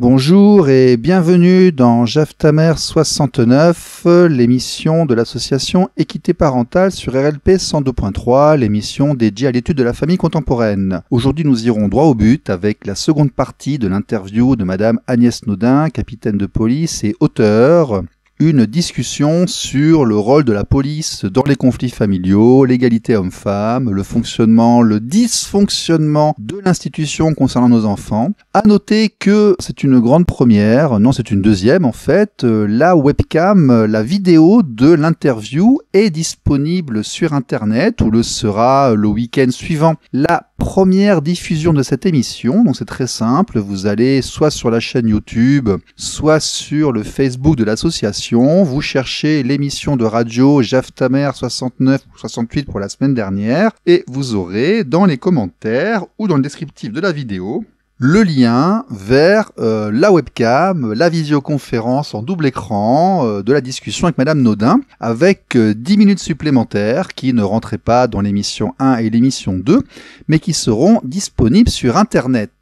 Bonjour et bienvenue dans Jaftamer 69, l'émission de l'association Équité Parentale sur RLP 102.3, l'émission dédiée à l'étude de la famille contemporaine. Aujourd'hui, nous irons droit au but avec la seconde partie de l'interview de Madame Agnès Naudin, capitaine de police et auteure. Une discussion sur le rôle de la police dans les conflits familiaux, l'égalité homme-femme, le fonctionnement, le dysfonctionnement de l'institution concernant nos enfants. À noter que c'est une grande première, non c'est une deuxième en fait, la webcam, la vidéo de l'interview est disponible sur internet ou le sera le week-end suivant. La première diffusion de cette émission, donc c'est très simple, vous allez soit sur la chaîne YouTube, soit sur le Facebook de l'association, vous cherchez l'émission de radio Jaftamer 69 ou 68 pour la semaine dernière, et vous aurez dans les commentaires ou dans le descriptif de la vidéo le lien vers la webcam, la visioconférence en double écran de la discussion avec Madame Naudin, avec 10 minutes supplémentaires qui ne rentraient pas dans l'émission 1 et l'émission 2, mais qui seront disponibles sur Internet.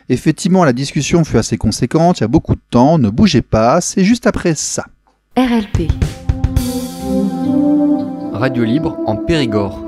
Effectivement, la discussion fut assez conséquente, il y a beaucoup de temps, ne bougez pas, c'est juste après ça. RLP Radio Libre en Périgord.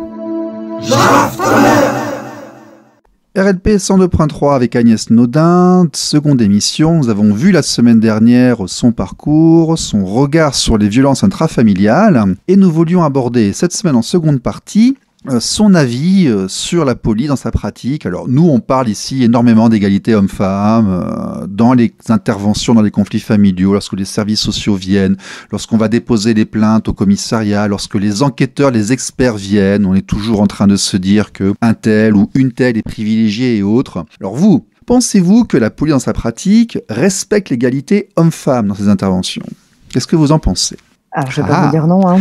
RLP 102.3 avec Agnès Naudin, seconde émission. Nous avons vu la semaine dernière son parcours, son regard sur les violences intrafamiliales et nous voulions aborder cette semaine en seconde partie son avis sur la police dans sa pratique. Alors nous, on parle ici énormément d'égalité homme-femme dans les interventions dans les conflits familiaux, lorsque les services sociaux viennent, lorsqu'on va déposer des plaintes au commissariat, lorsque les enquêteurs, les experts viennent, on est toujours en train de se dire que un tel ou une telle est privilégiée et autres. Alors vous, pensez-vous que la police dans sa pratique respecte l'égalité homme-femme dans ses interventions? Qu'est-ce que vous en pensez? Alors, je vais pas vous dire non, hein,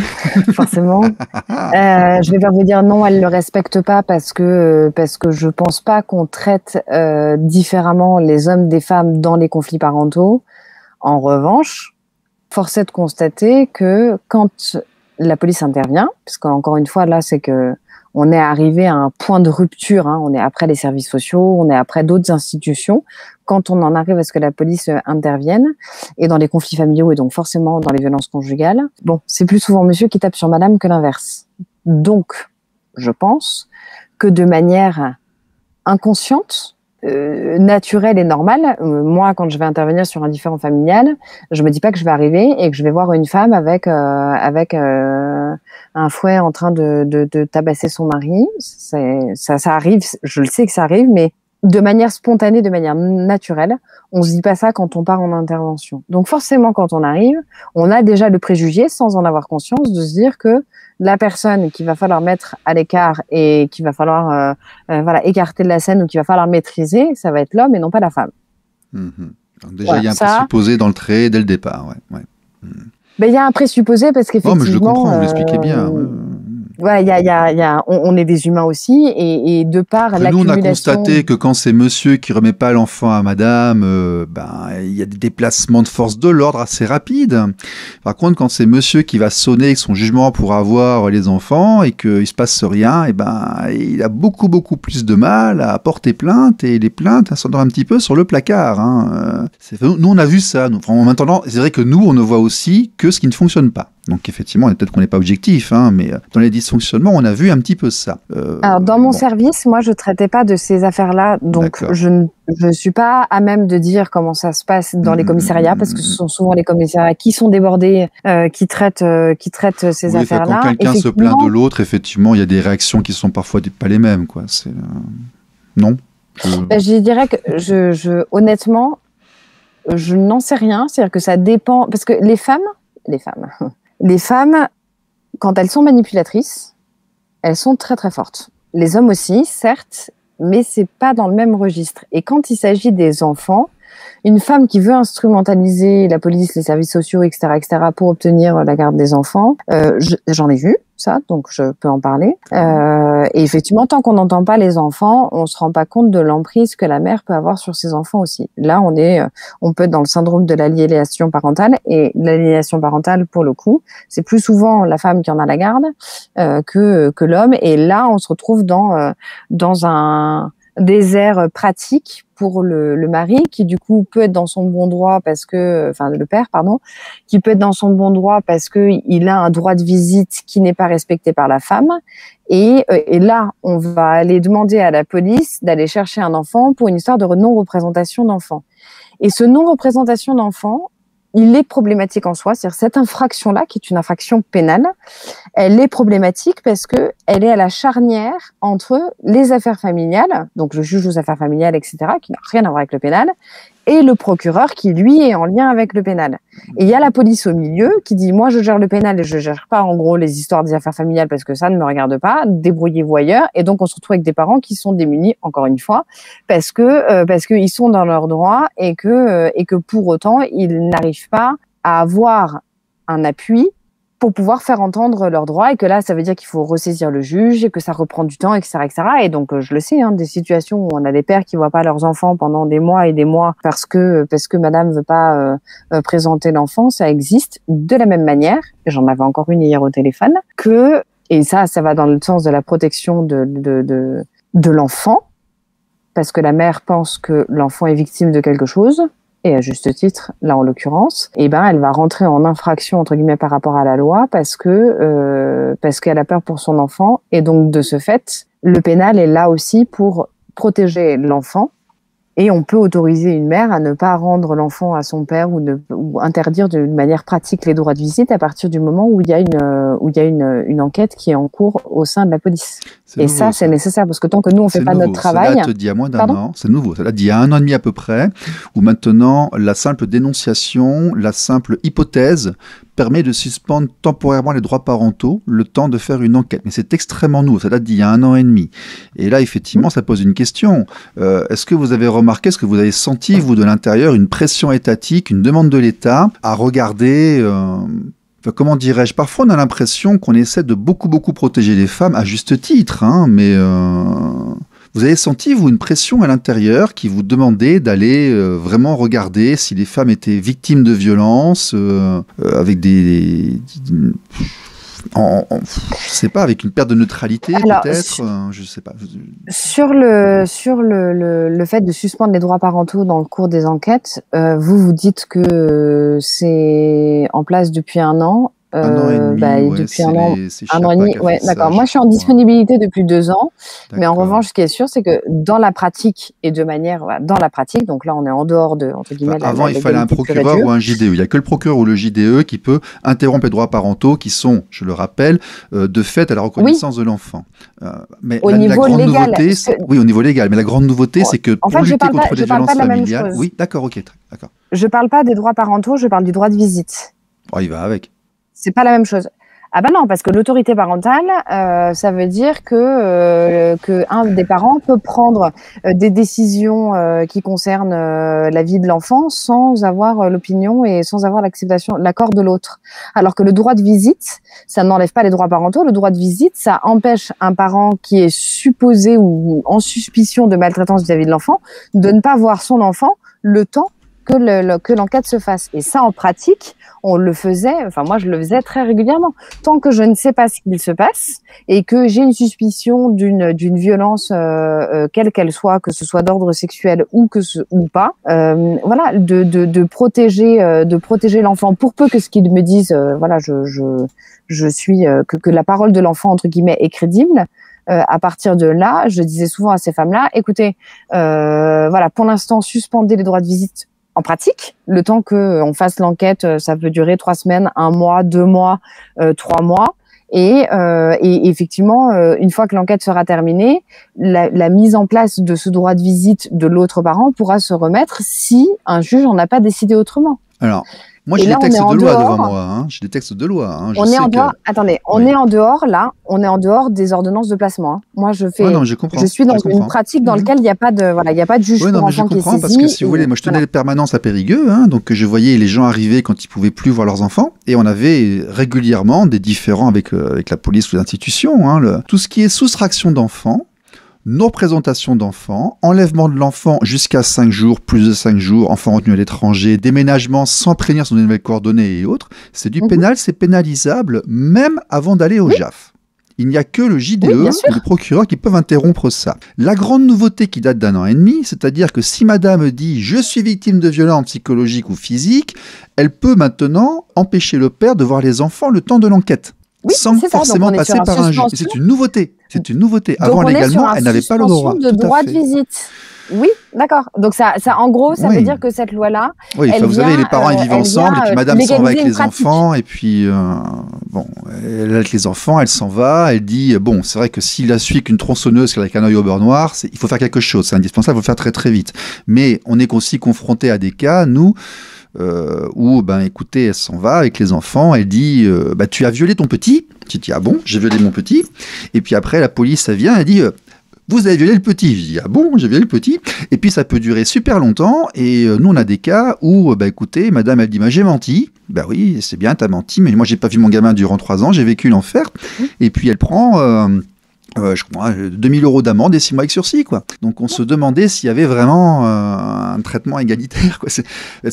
forcément. Je vais pas vous dire non, elle le respecte pas parce que je pense pas qu'on traite différemment les hommes des femmes dans les conflits parentaux. En revanche, force est de constater que quand la police intervient, parce qu'encore une fois là, c'est que on est arrivé à un point de rupture, hein, on est après les services sociaux, on est après d'autres institutions. Quand on en arrive à ce que la police intervienne, et dans les conflits familiaux et donc forcément dans les violences conjugales, bon, c'est plus souvent monsieur qui tape sur madame que l'inverse. Donc, je pense que de manière inconsciente, naturelle et normale, moi, quand je vais intervenir sur un différend familial, je me dis pas que je vais arriver et que je vais voir une femme avec un fouet en train de tabasser son mari. Ça arrive, je le sais que ça arrive, mais de manière spontanée, de manière naturelle, on se dit pas ça quand on part en intervention. Donc forcément, quand on arrive, on a déjà le préjugé, sans en avoir conscience, de se dire que la personne qu'il va falloir mettre à l'écart et qu'il va falloir écarter de la scène ou qu'il va falloir maîtriser, ça va être l'homme et non pas la femme. Donc déjà, il y a un présupposé dans le trait dès le départ. Ouais. Ben, il y a un présupposé parce qu'effectivement... mais je le comprends, vous l'expliquez bien. Voilà, on est des humains aussi, et de par l'accumulation... Nous, on a constaté que quand c'est monsieur qui remet pas l'enfant à madame, il y a des déplacements de force de l'ordre assez rapides. Par contre, quand c'est monsieur qui va sonner avec son jugement pour avoir les enfants et qu'il se passe rien, il a beaucoup plus de mal à porter plainte, et les plaintes, elles sont un petit peu sur le placard. Hein. Nous, on a vu ça. En attendant, c'est vrai que nous, on ne voit aussi que ce qui ne fonctionne pas. Donc effectivement, peut-être qu'on n'est pas objectif, hein, mais dans les dysfonctionnements, on a vu un petit peu ça. Alors dans mon service, moi je traitais pas de ces affaires-là, donc je ne suis pas à même de dire comment ça se passe dans les commissariats, parce que ce sont souvent les commissariats qui sont débordés, qui traitent ces affaires-là. Quand quelqu'un se plaint de l'autre, effectivement, il y a des réactions qui sont parfois pas les mêmes, quoi. Non. Je dirais que honnêtement, je n'en sais rien. C'est-à-dire que ça dépend, parce que les femmes, quand elles sont manipulatrices, elles sont très très fortes. Les hommes aussi, certes, mais c'est pas dans le même registre. Et quand il s'agit des enfants, une femme qui veut instrumentaliser la police, les services sociaux, etc., pour obtenir la garde des enfants, j'en ai vu ça, donc je peux en parler. Et effectivement, tant qu'on n'entend pas les enfants, on se rend pas compte de l'emprise que la mère peut avoir sur ses enfants aussi. Là, on peut être dans le syndrome de l'aliénation parentale, et l'aliénation parentale, pour le coup, c'est plus souvent la femme qui en a la garde que l'homme. Et là, on se retrouve dans un désert pratique pour le mari, qui du coup peut être dans son bon droit le père, pardon, qui peut être dans son bon droit parce que il a un droit de visite qui n'est pas respecté par la femme. Et là, on va aller demander à la police d'aller chercher un enfant pour une histoire de non-représentation d'enfant. Et ce non-représentation d'enfant, il est problématique en soi. C'est-à-dire cette infraction-là, qui est une infraction pénale, elle est problématique parce que elle est à la charnière entre les affaires familiales, donc le juge aux affaires familiales, etc., qui n'a rien à voir avec le pénal, et le procureur qui, lui, est en lien avec le pénal. Et il y a la police au milieu qui dit « Moi, je gère le pénal et je gère pas, en gros, les histoires des affaires familiales parce que ça ne me regarde pas. Débrouillez-vous ailleurs. » Et donc, on se retrouve avec des parents qui sont démunis, encore une fois, parce que ils sont dans leurs droits et que pour autant, ils n'arrivent pas à avoir un appui pour pouvoir faire entendre leurs droits, et que là, ça veut dire qu'il faut ressaisir le juge et que ça reprend du temps, etc., etc. Et donc, je le sais, des situations où on a des pères qui voient pas leurs enfants pendant des mois et des mois parce que madame veut pas présenter l'enfant, ça existe de la même manière. J'en avais encore une hier au téléphone et ça va dans le sens de la protection de l'enfant, parce que la mère pense que l'enfant est victime de quelque chose. Et à juste titre, là en l'occurrence, elle va rentrer en infraction entre guillemets par rapport à la loi parce qu'elle a peur pour son enfant, et donc de ce fait, le pénal est là aussi pour protéger l'enfant. Et on peut autoriser une mère à ne pas rendre l'enfant à son père ou interdire d'une manière pratique les droits de visite à partir du moment où il y a une enquête qui est en cours au sein de la police. Et nouveau, ça, c'est nécessaire, parce que tant que nous, on fait pas notre travail... Ça date d'il y a moins d'un an, c'est nouveau. Ça date d'il y a 1 an et demi à peu près, où maintenant, la simple dénonciation, la simple hypothèse permet de suspendre temporairement les droits parentaux le temps de faire une enquête. Mais c'est extrêmement nouveau, ça date d'il y a 1 an et demi. Et là, effectivement, ça pose une question. Est-ce que vous avez remarqué, est-ce que vous avez senti, vous, de l'intérieur, une pression étatique, une demande de l'État à regarder... comment dirais-je, parfois on a l'impression qu'on essaie de beaucoup protéger les femmes, à juste titre, mais vous avez senti, vous, une pression à l'intérieur qui vous demandait d'aller vraiment regarder si les femmes étaient victimes de violences, avec je sais pas, avec une perte de neutralité, peut-être, je sais pas. Sur le fait de suspendre les droits parentaux dans le cours des enquêtes, vous dites que c'est en place depuis 1 an. 1 an et demi, depuis 1 an et demi, ouais, d'accord. Moi, je suis en disponibilité depuis 2 ans, mais en revanche, ce qui est sûr, c'est que dans la pratique donc là, on est en dehors de, entre guillemets, avant, il fallait un procureur ou un JDE. Il n'y a que le procureur ou le JDE qui peut interrompre les droits parentaux qui sont, je le rappelle, de fait à la reconnaissance de l'enfant. Mais au niveau légal. Oui, au niveau légal. Mais la grande nouveauté, c'est que pour lutter contre les violences familiales... Oui, d'accord, ok, d'accord. Je parle pas des droits parentaux, je parle du droit de visite. Oh, il va avec. C'est pas la même chose. Ah non, parce que l'autorité parentale, ça veut dire que un des parents peut prendre des décisions qui concernent la vie de l'enfant sans avoir l'opinion et sans avoir l'accord de l'autre. Alors que le droit de visite, ça n'enlève pas les droits parentaux. Le droit de visite, ça empêche un parent qui est supposé ou en suspicion de maltraitance vis-à-vis de l'enfant de ne pas voir son enfant le temps que l'enquête se fasse. Et ça, en pratique, on le faisait, moi je le faisais très régulièrement. Tant que je ne sais pas ce qu'il se passe et que j'ai une suspicion d'une violence quelle qu'elle soit, que ce soit d'ordre sexuel ou pas, de protéger l'enfant, pour peu que ce qu'ils me disent, je suis que la parole de l'enfant entre guillemets est crédible. À partir de là, je disais souvent à ces femmes-là, écoutez, pour l'instant, suspendez les droits de visite en pratique, le temps que on fasse l'enquête, ça peut durer 3 semaines, 1 mois, 2 mois, 3 mois. Et effectivement, une fois que l'enquête sera terminée, la mise en place de ce droit de visite de l'autre parent pourra se remettre si un juge n'en a pas décidé autrement. Alors, Moi, Et j'ai là, des on est textes en de loi dehors. devant moi. Hein. J'ai des textes de loi. Hein. On est en dehors. Attendez, on Oui. est en dehors là. On est en dehors des ordonnances de placement. Hein. Moi, je fais. Ouais, non, mais je comprends. Je suis dans Je une comprends. pratique dans laquelle il n'y a pas de il y a pas de juge Oui, pour non, mais je enfants qui est comprends saisi. parce que si vous voulez, moi je tenais les permanences à Périgueux, hein, donc je voyais les gens arriver quand ils pouvaient plus voir leurs enfants, et on avait régulièrement des différends avec la police ou les institutions. Hein, tout ce qui est soustraction d'enfants, non-présentation d'enfants, enlèvement de l'enfant jusqu'à 5 jours, plus de 5 jours, enfant retenu à l'étranger, déménagement sans prévenir son nouvelles coordonnées et autres, c'est du pénal, c'est pénalisable même avant d'aller au JAF. Il n'y a que le JDE ou le procureur qui peuvent interrompre ça. La grande nouveauté qui date d'1 an et demi, c'est-à-dire que si madame dit « je suis victime de violences psychologiques ou physiques », elle peut maintenant empêcher le père de voir les enfants le temps de l'enquête. Oui, sans forcément passer par un juge. C'est une nouveauté. C'est une nouveauté. Avant, légalement, elle n'avait pas le droit. De droit de visite. Oui, d'accord. Donc ça, en gros, ça veut dire que cette loi-là, oui, vous savez, les parents ils vivent ensemble et puis madame s'en va avec les enfants et puis bon, elle est avec les enfants, elle s'en va, elle dit bon, c'est vrai que s'il la suit qu'une tronçonneuse avec un œil au beurre noir, il faut faire quelque chose, c'est indispensable, il faut faire très très vite. Mais on est aussi confronté à des cas, nous. Où ben écoutez, elle s'en va avec les enfants, elle dit bah tu as violé ton petit. Tu dis ah bon, j'ai violé mon petit. Et puis après la police ça vient, elle dit vous avez violé le petit. Je dis ah bon, j'ai violé le petit. Et puis ça peut durer super longtemps et nous on a des cas où bah écoutez, madame elle dit bah j'ai menti. Bah oui, c'est bien, t'as menti, mais moi j'ai pas vu mon gamin durant 3 ans, j'ai vécu l'enfer. Et puis elle prend je crois 2000 € d'amende et 6 mois avec sursis, quoi. Donc on se demandait s'il y avait vraiment un traitement égalitaire, quoi.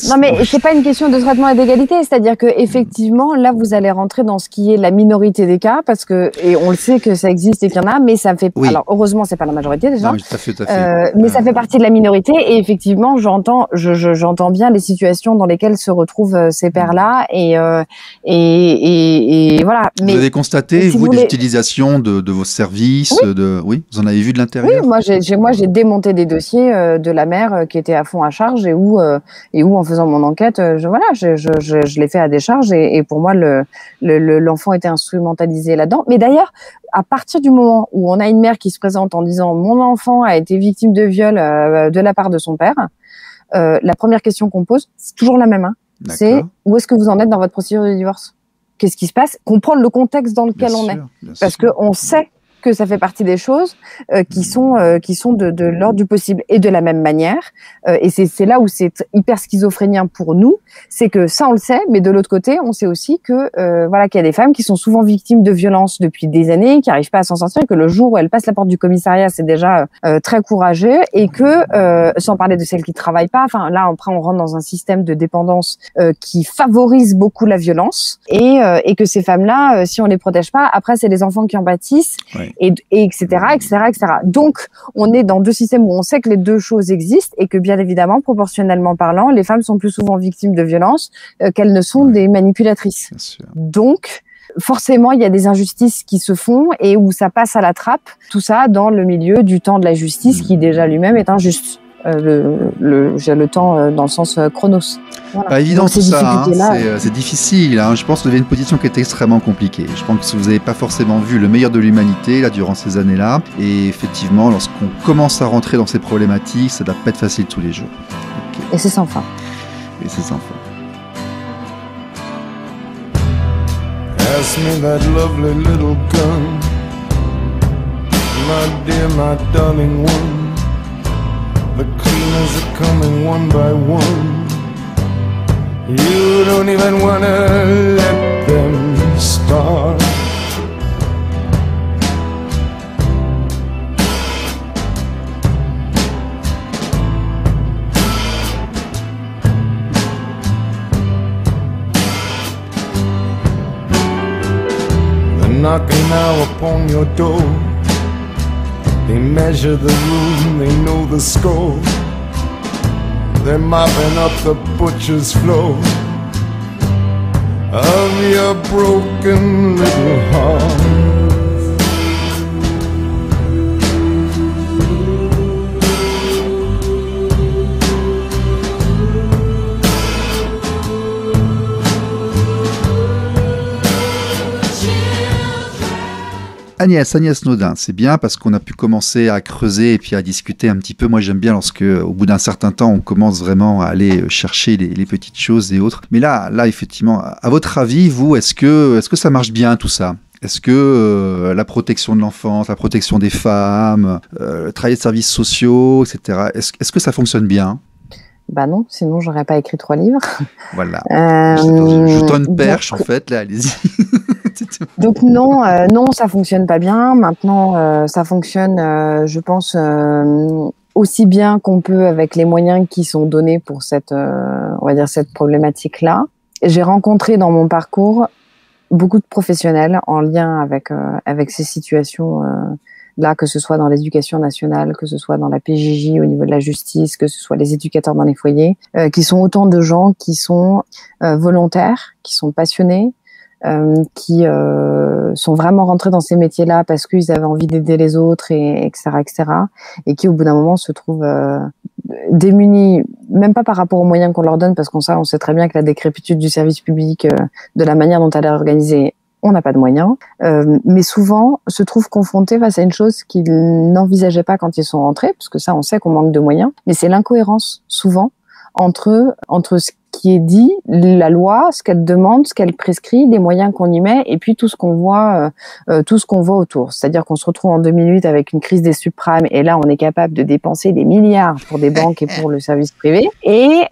Non, mais c'est pas une question de traitement d'égalité, c'est-à-dire que effectivement là vous allez rentrer dans ce qui est la minorité des cas parce que et on le sait que ça existe et qu'il y en a, mais ça fait alors heureusement c'est pas la majorité déjà. Non, tout à fait. Mais ça fait partie de la minorité et effectivement j'entends bien les situations dans lesquelles se retrouvent ces pères-là et voilà. Mais vous avez constaté vous des utilisations de vos services. Oui, vous en avez vu de l'intérieur. Oui, moi j'ai démonté des dossiers de la mère qui était à fond à charge et où en faisant mon enquête, je l'ai fait à décharge et pour moi l'enfant était instrumentalisé là-dedans. Mais d'ailleurs, à partir du moment où on a une mère qui se présente en disant mon enfant a été victime de viol de la part de son père, la première question qu'on pose, c'est toujours la même. Hein. C'est où est-ce que vous en êtes dans votre procédure de divorce ? Qu'est-ce qui se passe ? Comprendre le contexte dans lequel on est, parce que on sait que ça fait partie des choses qui sont de l'ordre du possible. Et de la même manière, et c'est là où c'est hyper schizophrénien pour nous, c'est que ça on le sait, mais de l'autre côté, on sait aussi que qu'il y a des femmes qui sont souvent victimes de violences depuis des années, qui n'arrivent pas à s'en sortir, et que le jour où elles passent la porte du commissariat, c'est déjà très courageux, et que sans parler de celles qui travaillent pas, enfin là après on rentre dans un système de dépendance qui favorise beaucoup la violence, et que ces femmes-là, si on les protège pas, après c'est les enfants qui en pâtissent. Oui. Et etc. Donc, on est dans deux systèmes où on sait que les deux choses existent et que, bien évidemment, proportionnellement parlant, les femmes sont plus souvent victimes de violences qu'elles ne sont des manipulatrices. Donc, forcément, il y a des injustices qui se font et où ça passe à la trappe. Tout ça dans le milieu du temps de la justice qui, déjà lui-même, est injuste. Le temps dans le sens chronos. Voilà. Pas évident tout ça, c'est difficile. Hein. Je pense que vous avez une position qui est extrêmement compliquée. Je pense que vous n'avez pas forcément vu le meilleur de l'humanité là durant ces années-là. Et effectivement, lorsqu'on commence à rentrer dans ces problématiques, ça ne doit pas être facile tous les jours. Et c'est sans fin. Pass me that lovely little gun, my dear, my darling one. The cleaners are coming one by one. You don't even wanna let them start. They're knocking now upon your door. They measure the room, they know the score. They're mopping up the butcher's floor of your broken little heart. Agnès Naudin, c'est bien parce qu'on a pu commencer à creuser et puis à discuter un petit peu. Moi, j'aime bien lorsque, au bout d'un certain temps, on commence vraiment à aller chercher les petites choses et autres. Mais là, effectivement, à votre avis, vous, est-ce que ça marche bien tout ça ? Est-ce que la protection de l'enfance, la protection des femmes, le travail de services sociaux, etc., est-ce que ça fonctionne bien ? Bah non, sinon j'aurais pas écrit 3 livres. Voilà. Je tends une perche, en fait, là, allez-y. Donc non, ça fonctionne pas bien. Maintenant, ça fonctionne, je pense, aussi bien qu'on peut avec les moyens qui sont donnés pour cette problématique-là. J'ai rencontré dans mon parcours beaucoup de professionnels en lien avec ces situations là, que ce soit dans l'éducation nationale, que ce soit dans la PJJ au niveau de la justice, que ce soit les éducateurs dans les foyers, qui sont autant de gens qui sont volontaires, qui sont passionnés, qui sont vraiment rentrés dans ces métiers-là parce qu'ils avaient envie d'aider les autres, et etc., et qui au bout d'un moment se trouvent démunis, même pas par rapport aux moyens qu'on leur donne, parce qu'on sait très bien que la décrépitude du service public, de la manière dont elle est organisée, on n'a pas de moyens, mais souvent se trouvent confrontés face à une chose qu'ils n'envisageaient pas quand ils sont rentrés, parce que ça, on sait qu'on manque de moyens, mais c'est l'incohérence souvent entre ce qui est dit, la loi, ce qu'elle demande, ce qu'elle prescrit, les moyens qu'on y met, et puis tout ce qu'on voit autour. C'est-à-dire qu'on se retrouve en 2008 avec une crise des subprimes, et là, on est capable de dépenser des milliards pour des banques et pour le service privé. Et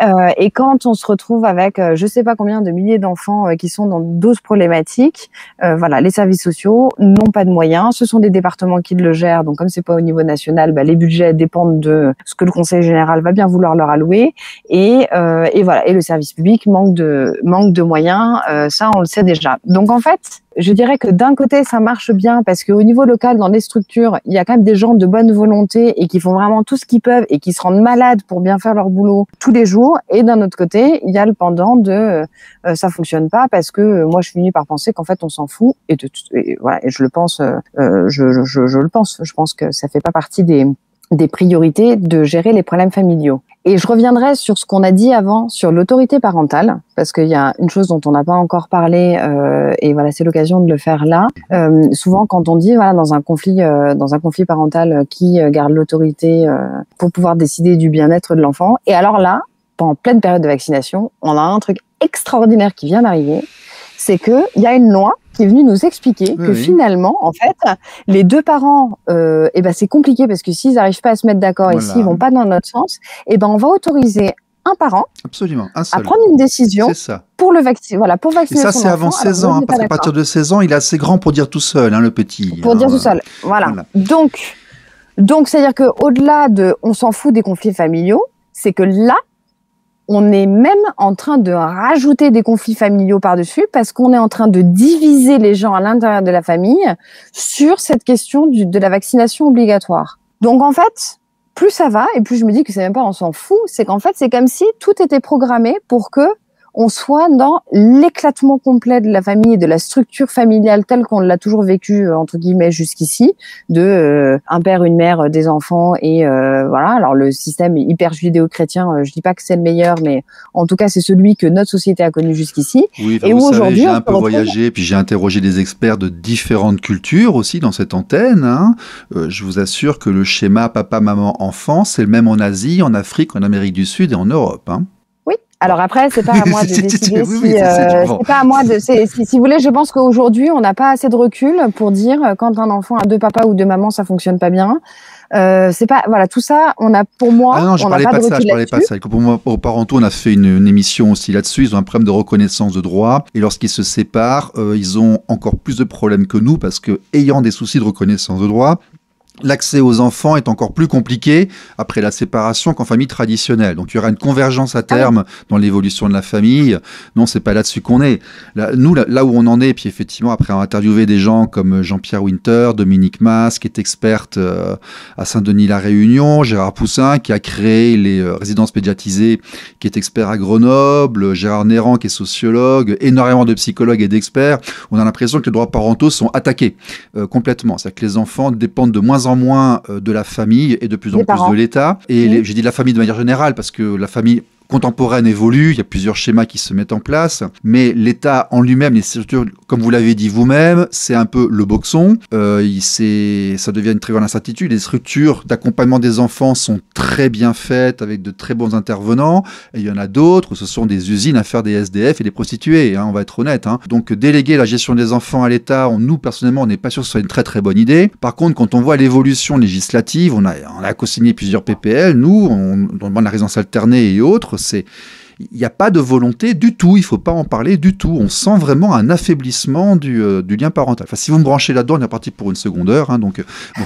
quand on se retrouve avec, je sais pas combien de milliers d'enfants qui sont dans d'autres problématiques, les services sociaux n'ont pas de moyens. Ce sont des départements qui le gèrent, donc comme c'est pas au niveau national, les budgets dépendent de ce que le Conseil général va bien vouloir leur allouer, et le service public manque de moyens, ça on le sait déjà. Donc en fait, je dirais que d'un côté ça marche bien parce qu'au niveau local, dans les structures, il y a quand même des gens de bonne volonté et qui font vraiment tout ce qu'ils peuvent et qui se rendent malades pour bien faire leur boulot tous les jours. Et d'un autre côté, il y a le pendant de ça fonctionne pas parce que moi je finis par penser qu'en fait on s'en fout et je le pense, je le pense. Je pense que ça fait pas partie des priorités de gérer les problèmes familiaux. Et je reviendrai sur ce qu'on a dit avant sur l'autorité parentale, parce qu'il y a une chose dont on n'a pas encore parlé, et voilà, c'est l'occasion de le faire là. Souvent, quand on dit dans un conflit parental, qui garde l'autorité pour pouvoir décider du bien-être de l'enfant. Et alors là, en pleine période de vaccination, on a un truc extraordinaire qui vient d'arriver, c'est que il y a une loi qui est venue nous expliquer que finalement, en fait, les deux parents, c'est compliqué parce que s'ils n'arrivent pas à se mettre d'accord et s'ils vont pas dans notre sens, on va autoriser un parent absolument, un seul, à prendre une décision pour le vacciner, pour vacciner son enfant. Et ça, c'est avant 16 ans, parce qu'à partir de 16 ans, il est assez grand pour dire tout seul, le petit. Pour dire tout seul, voilà. Donc, c'est-à-dire que au-delà de, on s'en fout des conflits familiaux, c'est que là, on est même en train de rajouter des conflits familiaux par-dessus parce qu'on est en train de diviser les gens à l'intérieur de la famille sur cette question de la vaccination obligatoire. Donc en fait, plus ça va, et plus je me dis que c'est même pas on s'en fout, c'est qu'en fait c'est comme si tout était programmé pour que on soit dans l'éclatement complet de la famille et de la structure familiale telle qu'on l'a toujours vécu entre guillemets jusqu'ici, de un père, une mère, des enfants et voilà. Alors le système est hyper judéo-chrétien, je dis pas que c'est le meilleur, mais en tout cas c'est celui que notre société a connu jusqu'ici. Oui, et où aujourd'hui j'ai un peu voyagé, puis j'ai interrogé des experts de différentes cultures aussi dans cette antenne. Je vous assure que le schéma papa, maman, enfant, c'est le même en Asie, en Afrique, en Amérique du Sud et en Europe. Alors après, c'est pas à moi de décider c'est pas à moi de, si vous voulez, je pense qu'aujourd'hui, on n'a pas assez de recul pour dire quand un enfant a deux papas ou deux mamans, ça fonctionne pas bien. C'est pas, voilà, tout ça, on a, pour moi, non, je parlais pas de ça, je parlais pas de ça. Pour moi, aux parentaux, on a fait une émission aussi là-dessus. Ils ont un problème de reconnaissance de droit. Et lorsqu'ils se séparent, ils ont encore plus de problèmes que nous parce que, ayant des soucis de reconnaissance de droit, l'accès aux enfants est encore plus compliqué après la séparation qu'en famille traditionnelle. Donc, il y aura une convergence à terme dans l'évolution de la famille. Non, c'est pas là-dessus qu'on est. Là où on en est, puis effectivement, après avoir interviewé des gens comme Jean-Pierre Winter, Dominique Mas, qui est experte à Saint-Denis-la-Réunion, Gérard Poussin, qui a créé les résidences médiatisées, qui est expert à Grenoble, Gérard Néran, qui est sociologue, énormément de psychologues et d'experts, on a l'impression que les droits parentaux sont attaqués complètement. C'est-à-dire que les enfants dépendent de moins en moins de la famille et de plus en plus de l'État. Et j'ai dit de la famille de manière générale parce que la famille contemporaine évolue, il y a plusieurs schémas qui se mettent en place, mais l'État en lui-même, les structures, comme vous l'avez dit vous-même, c'est un peu le boxon. Ça devient une très grande incertitude. Les structures d'accompagnement des enfants sont très bien faites, avec de très bons intervenants, et il y en a d'autres, ce sont des usines à faire des SDF et des prostituées, on va être honnête. Donc déléguer la gestion des enfants à l'État, nous personnellement, on n'est pas sûr que ce soit une très très bonne idée. Par contre, quand on voit l'évolution législative, on a co-signé plusieurs PPL, nous, on demande la résidence alternée et autres, il n'y a pas de volonté du tout, il ne faut pas en parler du tout. On sent vraiment un affaiblissement du lien parental. Enfin, si vous me branchez là-dedans, on est parti pour une seconde heure, donc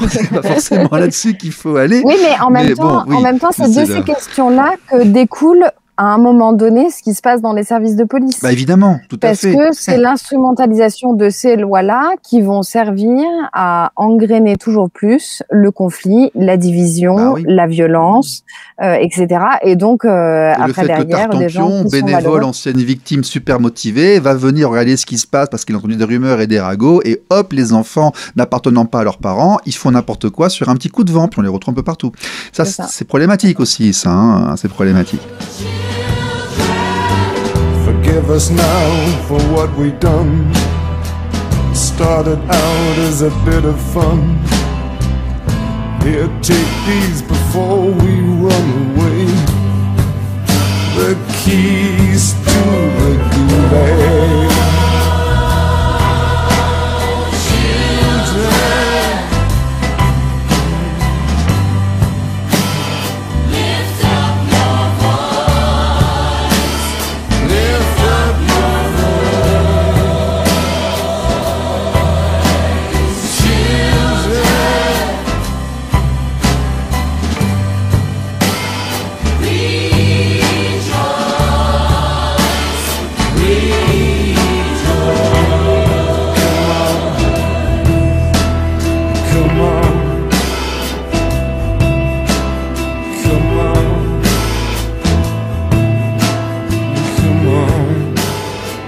c'est pas forcément là-dessus qu'il faut aller. Oui, mais en même temps, c'est de ces questions-là que découle à un moment donné ce qui se passe dans les services de police. Évidemment, tout à fait. Parce que c'est l'instrumentalisation de ces lois-là qui vont servir à engrainer toujours plus le conflit, la division, la violence, etc. Et donc, après derrière, des gens qui bénévole, ancienne victime super motivée, va venir regarder ce qui se passe parce qu'il a entendu des rumeurs et des ragots, et hop, les enfants n'appartenant pas à leurs parents, ils font n'importe quoi sur un petit coup de vent, puis on les retrouve un peu partout. Ça, c'est problématique aussi, ça, c'est problématique. Forgive us now for what we done. Started out as a bit of fun. Here, take these before we run away. The keys to the gulag.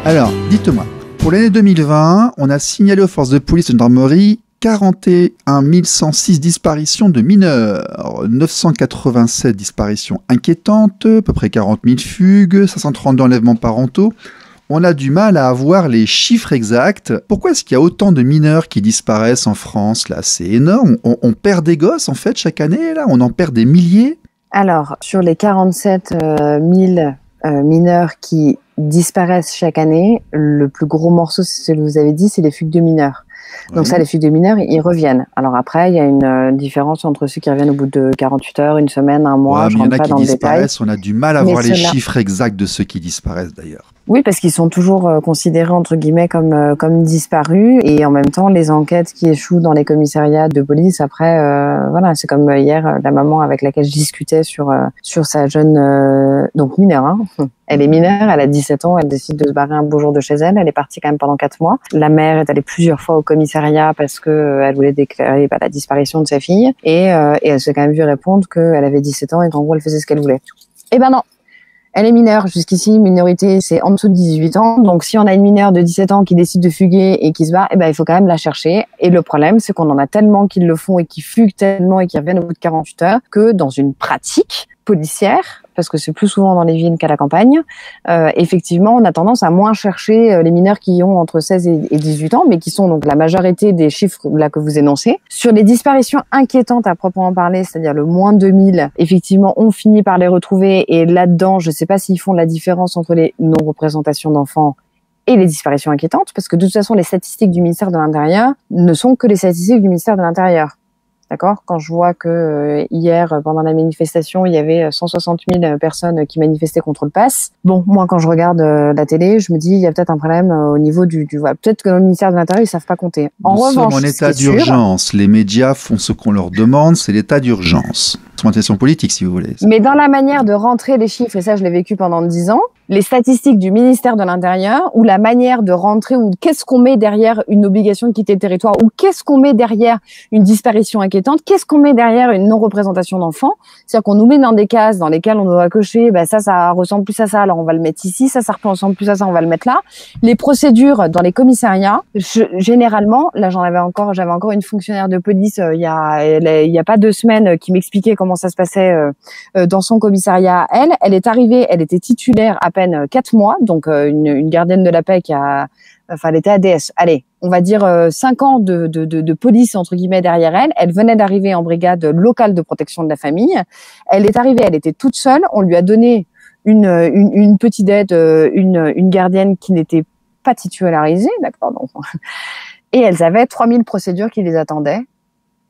Alors, dites-moi, pour l'année 2020, on a signalé aux forces de police et de gendarmerie 41 106 disparitions de mineurs, 987 disparitions inquiétantes, à peu près 40 000 fugues, 532 enlèvements parentaux. On a du mal à avoir les chiffres exacts. Pourquoi est-ce qu'il y a autant de mineurs qui disparaissent en France, là? C'est énorme. On perd des gosses, en fait, chaque année, là? On en perd des milliers? Alors, sur les 47 000 mineurs qui disparaissent chaque année, le plus gros morceau, c'est ce que vous avez dit, c'est les fugues de mineurs. Donc ça, les fugues de mineurs, ils reviennent. Alors après, il y a une différence entre ceux qui reviennent au bout de 48 heures, une semaine, un mois, je rentre pas dans le détail. On a du mal à avoir les chiffres exacts de ceux qui disparaissent d'ailleurs. Oui, parce qu'ils sont toujours considérés entre guillemets comme disparus, et en même temps les enquêtes qui échouent dans les commissariats de police. Après, voilà, c'est comme hier la maman avec laquelle je discutais sur sa jeune donc mineure. Hein. Elle est mineure, elle a 17 ans, elle décide de se barrer un beau jour de chez elle. Elle est partie quand même pendant 4 mois. La mère est allée plusieurs fois au commissariat parce que elle voulait déclarer la disparition de sa fille, et elle s'est quand même vue répondre qu'elle avait 17 ans et qu'en gros elle faisait ce qu'elle voulait. Eh ben non. Elle est mineure. Jusqu'ici, minorité, c'est en dessous de 18 ans. Donc, si on a une mineure de 17 ans qui décide de fuguer et qui se bat, eh ben, il faut quand même la chercher. Et le problème, c'est qu'on en a tellement qui le font et qui fuguent tellement et qui reviennent au bout de 48 heures que dans une pratique policière, parce que c'est plus souvent dans les villes qu'à la campagne, effectivement, on a tendance à moins chercher les mineurs qui ont entre 16 et 18 ans, mais qui sont donc la majorité des chiffres là que vous énoncez. Sur les disparitions inquiétantes à proprement parler, c'est-à-dire le moins 2000, effectivement, on finit par les retrouver, et là-dedans, je sais pas s'ils font la différence entre les non-représentations d'enfants et les disparitions inquiétantes, parce que de toute façon, les statistiques du ministère de l'Intérieur ne sont que les statistiques du ministère de l'Intérieur. D'accord ? Quand je vois que hier, pendant la manifestation, il y avait 160 000 personnes qui manifestaient contre le pass. Bon, moi, quand je regarde la télé, je me dis, il y a peut-être un problème au niveau du voilà. Peut-être que le ministère de l'Intérieur, ils savent pas compter. En revanche, sommes en état d'urgence. Les médias font ce qu'on leur demande, c'est l'état d'urgence. Instrumentation politique, si vous voulez. Mais dans la manière de rentrer les chiffres, et ça, je l'ai vécu pendant 10 ans, les statistiques du ministère de l'Intérieur, ou la manière de rentrer, ou qu'est-ce qu'on met derrière une obligation de quitter le territoire, ou qu'est-ce qu'on met derrière une disparition inquiétante, qu'est-ce qu'on met derrière une non-représentation d'enfants. C'est-à-dire qu'on nous met dans des cases dans lesquelles on doit cocher, ça ressemble plus à ça, alors on va le mettre ici, ça ressemble plus à ça, on va le mettre là. Les procédures dans les commissariats, généralement, là j'avais encore une fonctionnaire de police il y a pas 2 semaines qui m'expliquait comment ça se passait dans son commissariat. Elle est arrivée, elle était titulaire à peine 4 mois, donc une gardienne de la paix elle était ADS. Allez, on va dire 5 ans de police entre guillemets derrière elle. Elle venait d'arriver en brigade locale de protection de la famille. Elle est arrivée, elle était toute seule. On lui a donné une petite aide, une gardienne qui n'était pas titularisée, d'accord. Donc, et elles avaient 3000 procédures qui les attendaient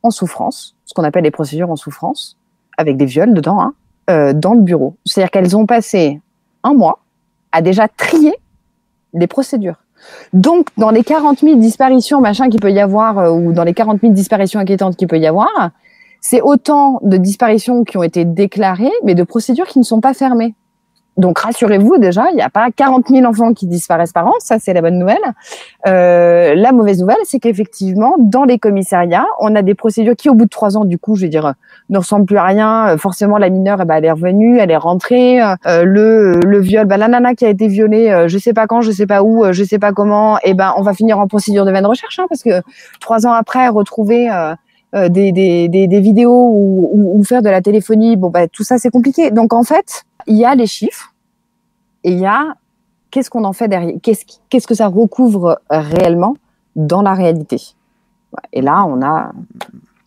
en souffrance, ce qu'on appelle les procédures en souffrance, avec des viols dedans, dans le bureau. C'est-à-dire qu'elles ont passé 1 mois à déjà trier les procédures. Donc, dans les 40 000 disparitions qu'il peut y avoir, ou dans les 40 000 disparitions inquiétantes qu'il peut y avoir, c'est autant de disparitions qui ont été déclarées, mais de procédures qui ne sont pas fermées. Donc, rassurez-vous, déjà, il n'y a pas 40 000 enfants qui disparaissent par an. Ça, c'est la bonne nouvelle. La mauvaise nouvelle, c'est qu'effectivement, dans les commissariats, on a des procédures qui, au bout de 3 ans, du coup, je vais dire, ne ressemblent plus à rien. Forcément, la mineure, elle est revenue, elle est rentrée. Le viol, la nana qui a été violée, je sais pas quand, je sais pas où, je sais pas comment, on va finir en procédure de vaine recherche, parce que 3 ans après, retrouver des vidéos ou faire de la téléphonie, tout ça, c'est compliqué. Donc, en fait, il y a les chiffres et il y a qu'est-ce qu'on en fait derrière, qu'est-ce que ça recouvre réellement dans la réalité. Et là,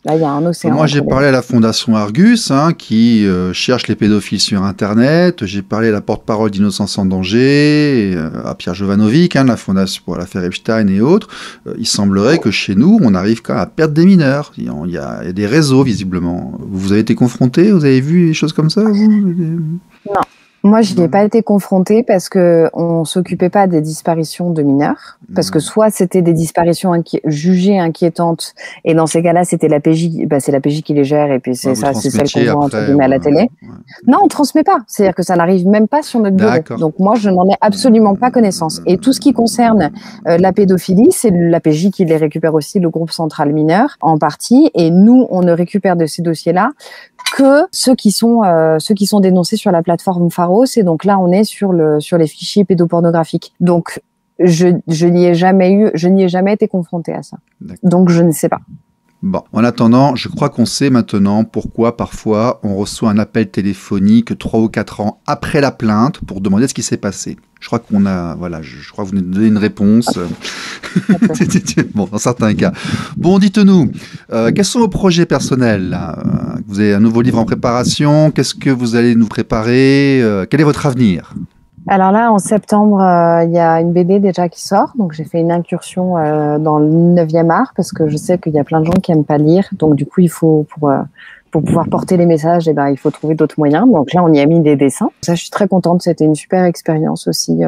il y a un océan. Moi, j'ai parlé à la Fondation Argus, qui cherche les pédophiles sur Internet. J'ai parlé à la porte-parole d'Innocence en danger, à Pierre Jovanovic, la Fondation pour l'affaire Epstein et autres. Il semblerait que chez nous, on arrive quand même à perdre des mineurs. Il y a des réseaux, visiblement. Vous avez été confrontés? Vous avez vu des choses comme ça, vous? Non. Moi, je n'y ai pas été confrontée parce que on s'occupait pas des disparitions de mineurs, parce que soit c'était des disparitions jugées inquiétantes, et dans ces cas-là, c'était la PJ, c'est la PJ qui les gère, et puis c'est celle qu'on voit entre guillemets à la télé. Non, on transmet pas. C'est-à-dire que ça n'arrive même pas sur notre bureau. Donc moi, je n'en ai absolument pas connaissance. Et tout ce qui concerne la pédophilie, c'est la PJ qui les récupère aussi, le groupe central mineur, en partie, et nous, on ne récupère de ces dossiers-là que ceux qui sont dénoncés sur la plateforme Pharos, et donc là on est sur les fichiers pédopornographiques. Donc je n'y ai jamais été confrontée à ça. Donc je ne sais pas. Bon, en attendant, je crois qu'on sait maintenant pourquoi parfois on reçoit un appel téléphonique 3 ou 4 ans après la plainte pour demander ce qui s'est passé. Je crois qu'on a, je crois que vous venez de donner une réponse. Bon, dans certains cas. Bon, dites-nous, quels sont vos projets personnels là? Vous avez un nouveau livre en préparation. Qu'est-ce que vous allez nous préparer? Quel est votre avenir? Alors là, en septembre, il y a une BD déjà qui sort. Donc, j'ai fait une incursion dans le 9e art parce que je sais qu'il y a plein de gens qui aiment pas lire. Donc, du coup, il faut, pour pouvoir porter les messages, il faut trouver d'autres moyens. Donc là, on y a mis des dessins. Ça, je suis très contente. C'était une super expérience aussi,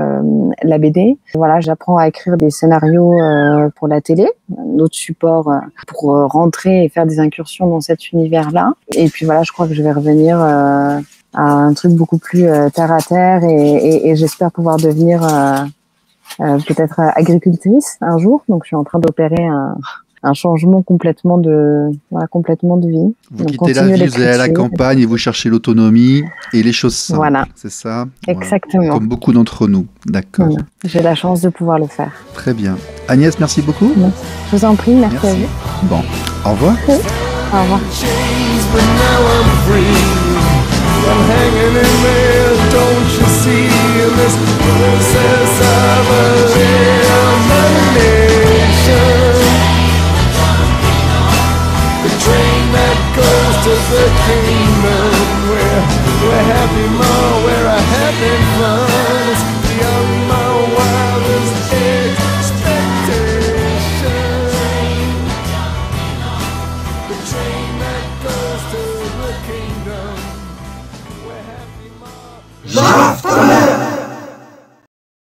la BD. Voilà, j'apprends à écrire des scénarios pour la télé, un autre support pour rentrer et faire des incursions dans cet univers-là. Et puis voilà, je crois que je vais revenir à un truc beaucoup plus terre à terre et j'espère pouvoir devenir peut-être agricultrice un jour. Donc, je suis en train d'opérer un changement complètement de vie. Vous quittez la ville, vous allez à la campagne et vous cherchez l'autonomie et les choses simples. Voilà. C'est ça? Exactement. Voilà. Comme beaucoup d'entre nous. D'accord. Voilà. J'ai la chance de pouvoir le faire. Très bien. Agnès, merci beaucoup. Je vous en prie, merci. À vous. Bon, au revoir. Oui. Au revoir. I'm hanging in there, don't you see, in this process of a lemonade.